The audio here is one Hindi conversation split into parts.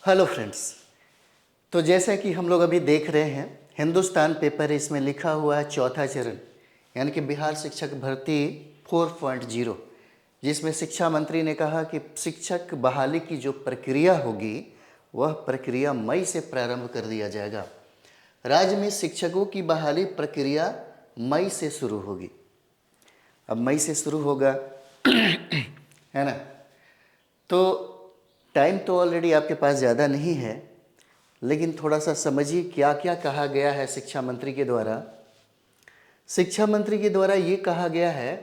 Hello friends. तो जैसा कि हम लोग अभी देख रहे हैं, हिंदुस्तान पेपर है, इसमें लिखा हुआ है चौथा चरण यानी कि बिहार शिक्षक भर्ती 4.0, जिसमें शिक्षा मंत्री ने कहा कि शिक्षक बहाली की जो प्रक्रिया होगी वह प्रक्रिया मई से प्रारंभ कर दिया जाएगा। राज्य में शिक्षकों की बहाली प्रक्रिया मई से शुरू होगी। अब मई से शुरू होगा है ना। तो टाइम तो ऑलरेडी आपके पास ज़्यादा नहीं है, लेकिन थोड़ा सा समझिए क्या क्या कहा गया है शिक्षा मंत्री के द्वारा। शिक्षा मंत्री के द्वारा ये कहा गया है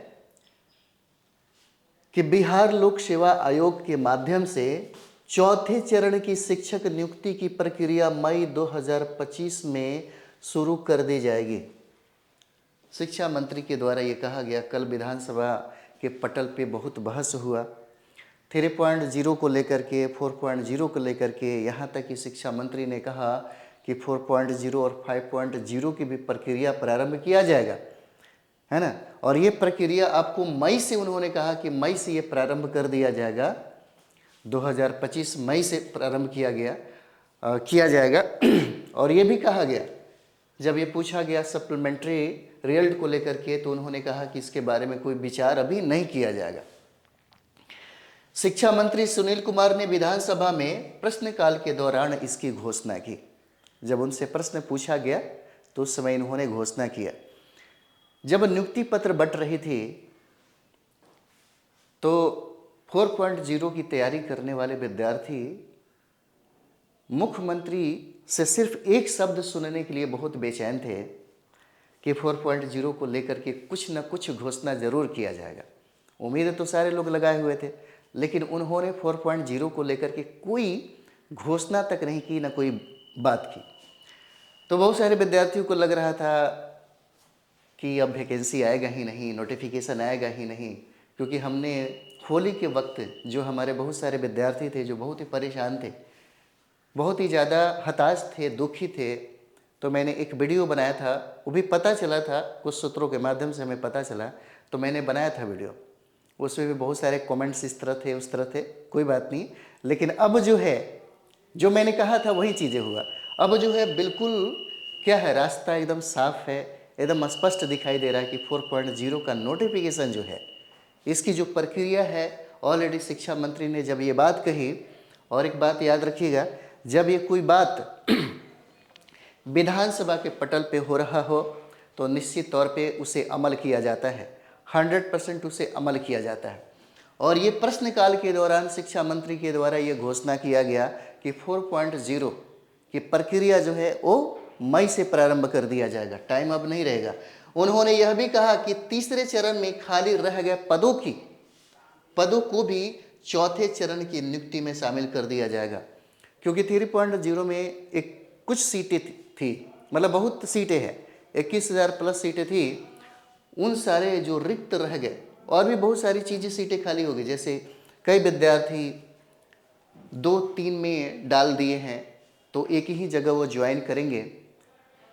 कि बिहार लोक सेवा आयोग के माध्यम से चौथे चरण की शिक्षक नियुक्ति की प्रक्रिया मई 2025 में शुरू कर दी जाएगी। शिक्षा मंत्री के द्वारा ये कहा गया। कल विधानसभा के पटल पे बहुत बहस हुआ 3.0 को लेकर के, 4.0 को लेकर के, यहाँ तक कि शिक्षा मंत्री ने कहा कि 4.0 और 5.0 की भी प्रक्रिया प्रारंभ किया जाएगा, है ना। और ये प्रक्रिया आपको मई से, उन्होंने कहा कि मई से ये प्रारंभ कर दिया जाएगा। 2025 मई से प्रारंभ किया जाएगा। और ये भी कहा गया, जब ये पूछा गया सप्लीमेंट्री रिजल्ट को लेकर के, तो उन्होंने कहा कि इसके बारे में कोई विचार अभी नहीं किया जाएगा। शिक्षा मंत्री सुनील कुमार ने विधानसभा में प्रश्नकाल के दौरान इसकी घोषणा की। जब उनसे प्रश्न पूछा गया तो उस समय इन्होंने घोषणा किया। जब नियुक्ति पत्र बंट रही थी तो 4.0 की तैयारी करने वाले विद्यार्थी मुख्यमंत्री से सिर्फ एक शब्द सुनने के लिए बहुत बेचैन थे कि 4.0 को लेकर के कुछ न कुछ घोषणा जरूर किया जाएगा। उम्मीद तो सारे लोग लगाए हुए थे, लेकिन उन्होंने 4.0 को लेकर के कोई घोषणा तक नहीं की, ना कोई बात की। तो बहुत सारे विद्यार्थियों को लग रहा था कि अब वैकेंसी आएगा ही नहीं, नोटिफिकेशन आएगा ही नहीं, क्योंकि हमने होली के वक्त जो हमारे बहुत सारे विद्यार्थी थे जो बहुत ही परेशान थे, बहुत ही ज़्यादा हताश थे, दुखी थे। तो मैंने एक वीडियो बनाया था, वो भी पता चला था, कुछ सूत्रों के माध्यम से हमें पता चला, तो मैंने बनाया था वीडियो। उसमें भी बहुत सारे कमेंट्स इस तरह थे, उस तरह थे, कोई बात नहीं। लेकिन अब जो है, जो मैंने कहा था वही चीज़ें हुआ। अब जो है बिल्कुल क्या है, रास्ता एकदम साफ है, एकदम स्पष्ट दिखाई दे रहा है कि 4.0 का नोटिफिकेशन जो है, इसकी जो प्रक्रिया है, ऑलरेडी शिक्षा मंत्री ने जब ये बात कही। और एक बात याद रखिएगा, जब ये कोई बात विधानसभा के पटल पे हो रहा हो तो निश्चित तौर पे उसे अमल किया जाता है, 100% उसे अमल किया जाता है। और ये प्रश्नकाल के दौरान शिक्षा मंत्री के द्वारा ये घोषणा किया गया कि 4.0 की प्रक्रिया जो है वो मई से प्रारंभ कर दिया जाएगा, टाइम अब नहीं रहेगा। उन्होंने यह भी कहा कि तीसरे चरण में खाली रह गए पदों को भी चौथे चरण की नियुक्ति में शामिल कर दिया जाएगा। क्योंकि 3.0 में एक कुछ सीटें थी, मतलब बहुत सीटें हैं, 21,000 प्लस सीटें थी, उन सारे जो रिक्त रह गए, और भी बहुत सारी चीज़ें सीटें खाली हो गई। जैसे कई विद्यार्थी 2-3 में डाल दिए हैं, तो एक ही जगह वो ज्वाइन करेंगे,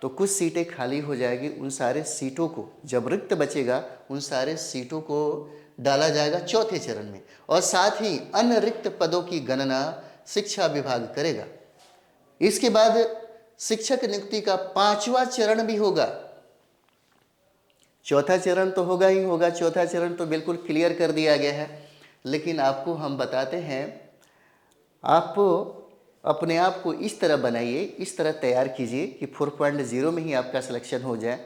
तो कुछ सीटें खाली हो जाएगी। उन सारे सीटों को, जब रिक्त बचेगा, उन सारे सीटों को डाला जाएगा चौथे चरण में। और साथ ही अन्य रिक्त पदों की गणना शिक्षा विभाग करेगा। इसके बाद शिक्षक नियुक्ति का 5वां चरण भी होगा। चौथा चरण तो होगा ही होगा, चौथा चरण तो बिल्कुल क्लियर कर दिया गया है। लेकिन आपको हम बताते हैं, आप अपने आप को इस तरह बनाइए, इस तरह तैयार कीजिए कि 4.0 में ही आपका सिलेक्शन हो जाए।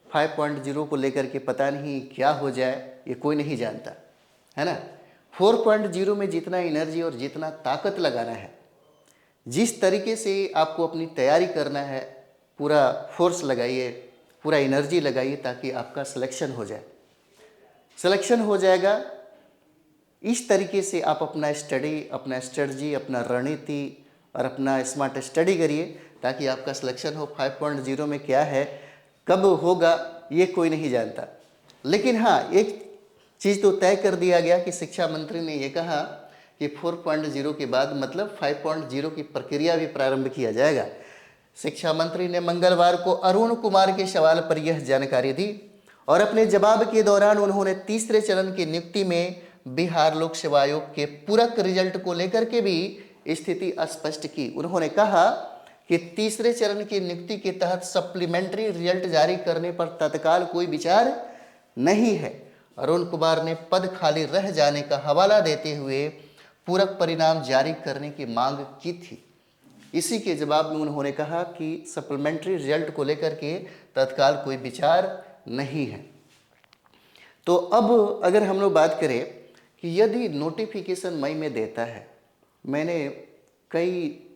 5.0 को लेकर के पता नहीं क्या हो जाए, ये कोई नहीं जानता, है ना। 4.0 में जितना एनर्जी और जितना ताकत लगाना है, जिस तरीके से आपको अपनी तैयारी करना है, पूरा फोर्स लगाइए, पूरा एनर्जी लगाइए, ताकि आपका सिलेक्शन हो जाए। सिलेक्शन हो जाएगा, इस तरीके से आप अपना स्टडी, अपना स्ट्रेटजी, अपना रणनीति और अपना स्मार्ट स्टडी करिए, ताकि आपका सिलेक्शन हो। 5.0 में क्या है, कब होगा, ये कोई नहीं जानता। लेकिन हाँ, एक चीज़ तो तय कर दिया गया कि शिक्षा मंत्री ने ये कहा कि 4.0 के बाद मतलब 5.0 की प्रक्रिया भी प्रारंभ किया जाएगा। शिक्षा मंत्री ने मंगलवार को अरुण कुमार के सवाल पर यह जानकारी दी, और अपने जवाब के दौरान उन्होंने तीसरे चरण की नियुक्ति में बिहार लोक सेवा आयोग के पूरक रिजल्ट को लेकर के भी स्थिति स्पष्ट की। उन्होंने कहा कि तीसरे चरण की नियुक्ति के तहत सप्लीमेंट्री रिजल्ट जारी करने पर तत्काल कोई विचार नहीं है। अरुण कुमार ने पद खाली रह जाने का हवाला देते हुए पूरक परिणाम जारी करने की मांग की थी। इसी के जवाब में उन्होंने कहा कि सप्लीमेंट्री रिजल्ट को लेकर के तत्काल कोई विचार नहीं है। तो अब अगर हम लोग बात करें कि यदि नोटिफिकेशन मई में देता है, मैंने कई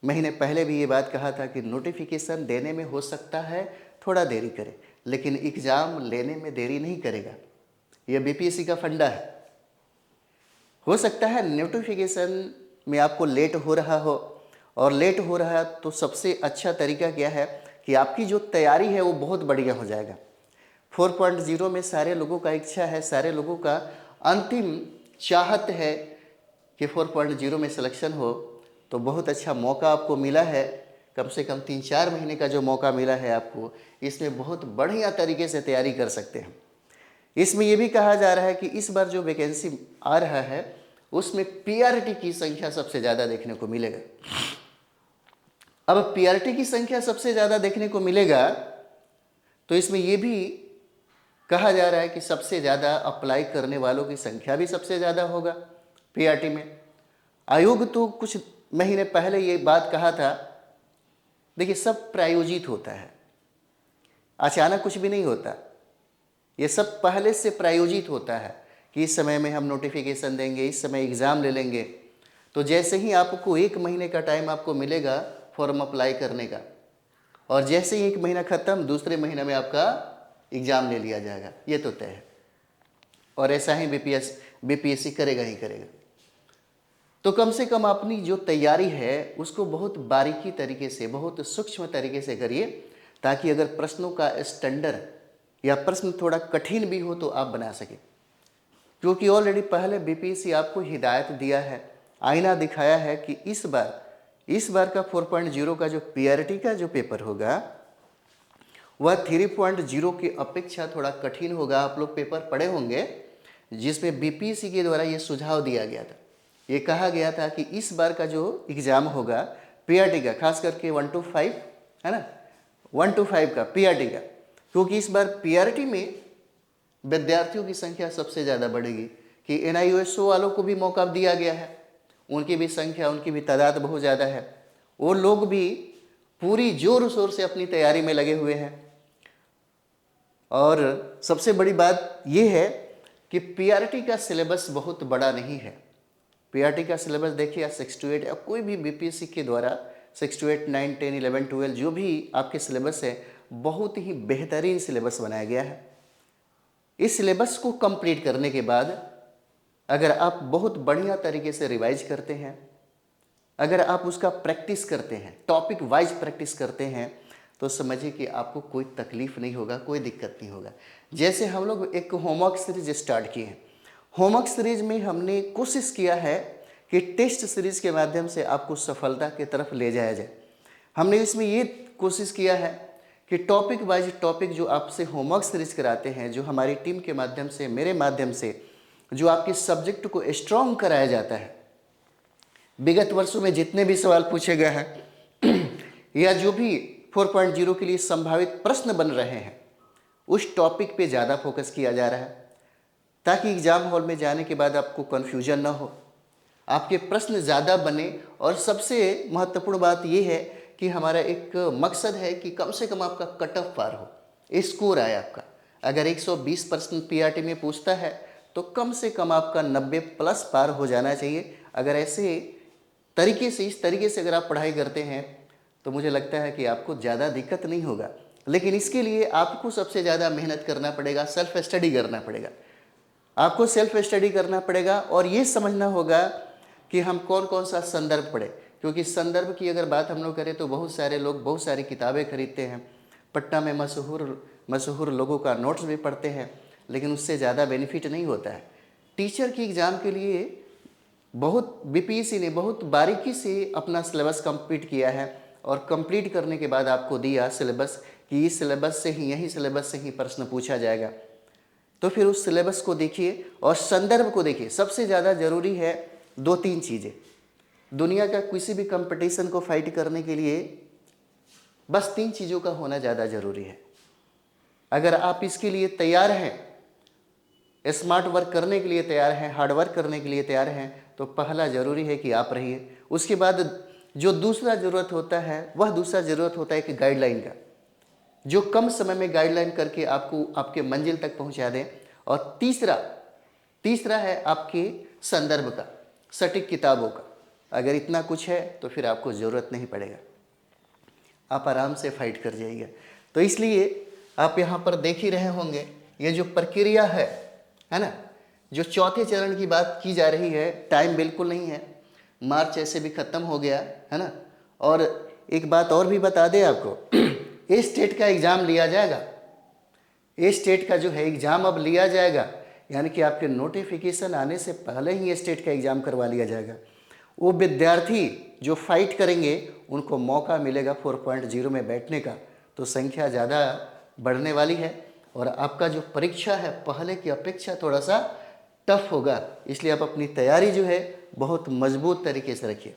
महीने पहले भी ये बात कहा था कि नोटिफिकेशन देने में हो सकता है थोड़ा देरी करे, लेकिन एग्ज़ाम लेने में देरी नहीं करेगा। यह बीपीएससी का फंडा है। हो सकता है नोटिफिकेशन में आपको लेट हो रहा हो, और लेट हो रहा है तो सबसे अच्छा तरीका क्या है कि आपकी जो तैयारी है वो बहुत बढ़िया हो जाएगा। 4.0 में सारे लोगों का इच्छा है, सारे लोगों का अंतिम चाहत है कि 4.0 में सिलेक्शन हो। तो बहुत अच्छा मौका आपको मिला है, कम से कम 3-4 महीने का जो मौका मिला है आपको, इसमें बहुत बढ़िया तरीके से तैयारी कर सकते हैं। इसमें यह भी कहा जा रहा है कि इस बार जो वैकेंसी आ रहा है उसमें पीआरटी की संख्या सबसे ज़्यादा देखने को मिलेगा। अब पीआरटी की संख्या सबसे ज़्यादा देखने को मिलेगा तो इसमें यह भी कहा जा रहा है कि सबसे ज़्यादा अप्लाई करने वालों की संख्या भी सबसे ज़्यादा होगा पीआरटी में। आयोग तो कुछ महीने पहले ये बात कहा था। देखिए, सब प्रायोजित होता है, अचानक कुछ भी नहीं होता। ये सब पहले से प्रायोजित होता है कि इस समय में हम नोटिफिकेशन देंगे, इस समय एग्ज़ाम ले लेंगे। तो जैसे ही आपको 1 महीने का टाइम आपको मिलेगा फॉर्म अप्लाई करने का, और जैसे ही 1 महीना ख़त्म, दूसरे महीने में आपका एग्ज़ाम ले लिया जाएगा। ये तो तय है, और ऐसा ही बीपीएससी करेगा ही करेगा। तो कम से कम अपनी जो तैयारी है उसको बहुत बारीकी तरीके से, बहुत सूक्ष्म तरीके से करिए, ताकि अगर प्रश्नों का स्टैंडर्ड या प्रश्न थोड़ा कठिन भी हो तो आप बना सकें। क्योंकि ऑलरेडी पहले बीपीएससी आपको हिदायत दिया है, आईना दिखाया है कि इस बार का 4.0 का जो पीआरटी का जो पेपर होगा वह 3.0 की अपेक्षा थोड़ा कठिन होगा। आप लोग पेपर पढ़े होंगे जिसमें बीपीएससी के द्वारा ये सुझाव दिया गया था। ये कहा गया था कि इस बार का जो एग्ज़ाम होगा पीआरटी का, खास करके 1 to 5 है ना, 1 to 5 का पीआरटी का, क्योंकि इस बार पीआरटी में विद्यार्थियों की संख्या सबसे ज़्यादा बढ़ेगी कि एनआईओएसओ वालों को भी मौका दिया गया है, उनकी भी संख्या, उनकी भी तादाद बहुत ज़्यादा है। वो लोग भी पूरी जोर शोर से अपनी तैयारी में लगे हुए हैं। और सबसे बड़ी बात यह है कि पीआरटी का सिलेबस बहुत बड़ा नहीं है। पीआरटी का सिलेबस देखिए, या 6 to 8 या कोई भी बीपीएससी के द्वारा 6 to 8, 9, 10, 11, 12 जो भी आपके सिलेबस है, बहुत ही बेहतरीन सिलेबस बनाया गया है। इस सिलेबस को कंप्लीट करने के बाद अगर आप बहुत बढ़िया तरीके से रिवाइज करते हैं, अगर आप उसका प्रैक्टिस करते हैं, टॉपिक वाइज प्रैक्टिस करते हैं, तो समझिए कि आपको कोई तकलीफ नहीं होगा, कोई दिक्कत नहीं होगा। जैसे हम लोग एक होमवर्क सीरीज स्टार्ट किए हैं, होमवर्क सीरीज में हमने कोशिश किया है कि टेस्ट सीरीज के माध्यम से आपको सफलता की तरफ ले जाया जाए। हमने इसमें ये कोशिश किया है कि टॉपिक वाइज टॉपिक जो आपसे होमवर्क सीरीज कराते हैं, जो हमारी टीम के माध्यम से, मेरे माध्यम से जो आपके सब्जेक्ट को स्ट्रॉन्ग कराया जाता है, विगत वर्षों में जितने भी सवाल पूछे गए हैं या जो भी 4.0 के लिए संभावित प्रश्न बन रहे हैं, उस टॉपिक पे ज़्यादा फोकस किया जा रहा है, ताकि एग्ज़ाम हॉल में जाने के बाद आपको कन्फ्यूजन ना हो, आपके प्रश्न ज़्यादा बने। और सबसे महत्वपूर्ण बात यह है कि हमारा एक मकसद है कि कम से कम आपका कट ऑफ पार हो, स्कोर आए आपका। अगर 120 प्रश्न पीआरटी में पूछता है तो कम से कम आपका 90+ पार हो जाना चाहिए। अगर ऐसे तरीके से, इस तरीके से अगर आप पढ़ाई करते हैं तो मुझे लगता है कि आपको ज़्यादा दिक्कत नहीं होगा। लेकिन इसके लिए आपको सबसे ज़्यादा मेहनत करना पड़ेगा, सेल्फ स्टडी करना पड़ेगा। आपको सेल्फ स्टडी करना पड़ेगा और ये समझना होगा कि हम कौन कौन सा संदर्भ पढ़े, क्योंकि संदर्भ की अगर बात हम लोग करें तो बहुत सारे लोग बहुत सारी किताबें खरीदते हैं, पटना में मशहूर लोगों का नोट्स भी पढ़ते हैं, लेकिन उससे ज़्यादा बेनिफिट नहीं होता है। टीचर की एग्ज़ाम के लिए बहुत बीपीएससी ने बहुत बारीकी से अपना सिलेबस कंप्लीट किया है, और कंप्लीट करने के बाद आपको दिया सिलेबस कि इस सिलेबस से ही, यही सिलेबस से ही प्रश्न पूछा जाएगा। तो फिर उस सिलेबस को देखिए और संदर्भ को देखिए। सबसे ज़्यादा ज़रूरी है 2-3 चीज़ें। दुनिया का किसी भी कंपटीशन को फाइट करने के लिए बस 3 चीज़ों का होना ज़्यादा ज़रूरी है। अगर आप इसके लिए तैयार हैं, स्मार्ट वर्क करने के लिए तैयार हैं, हार्ड वर्क करने के लिए तैयार हैं, तो पहला ज़रूरी है कि आप रहिए। उसके बाद जो दूसरा ज़रूरत होता है, वह दूसरा ज़रूरत होता है कि गाइडलाइन का, जो कम समय में गाइडलाइन करके आपको आपके मंजिल तक पहुंचा दें। और तीसरा है आपके संदर्भ का, सटीक किताबों का। अगर इतना कुछ है तो फिर आपको ज़रूरत नहीं पड़ेगा, आप आराम से फाइट कर जाइएगा। तो इसलिए आप यहाँ पर देख ही रहे होंगे, ये जो प्रक्रिया है ना, जो चौथे चरण की बात की जा रही है, टाइम बिल्कुल नहीं है, मार्च ऐसे भी ख़त्म हो गया है ना। और एक बात और भी बता दें आपको, ए स्टेट का एग्ज़ाम लिया जाएगा। ए स्टेट का जो है एग्ज़ाम अब लिया जाएगा, यानी कि आपके नोटिफिकेशन आने से पहले ही ए स्टेट का एग्ज़ाम करवा लिया जाएगा। वो विद्यार्थी जो फाइट करेंगे उनको मौका मिलेगा 4.0 में बैठने का, तो संख्या ज़्यादा बढ़ने वाली है। और आपका जो परीक्षा है पहले की अपेक्षा थोड़ा सा टफ होगा, इसलिए आप अपनी तैयारी जो है बहुत मजबूत तरीके से रखिए।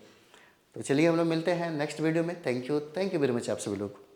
तो चलिए हम लोग मिलते हैं नेक्स्ट वीडियो में। थैंक यू वेरी मच आप सभी लोग।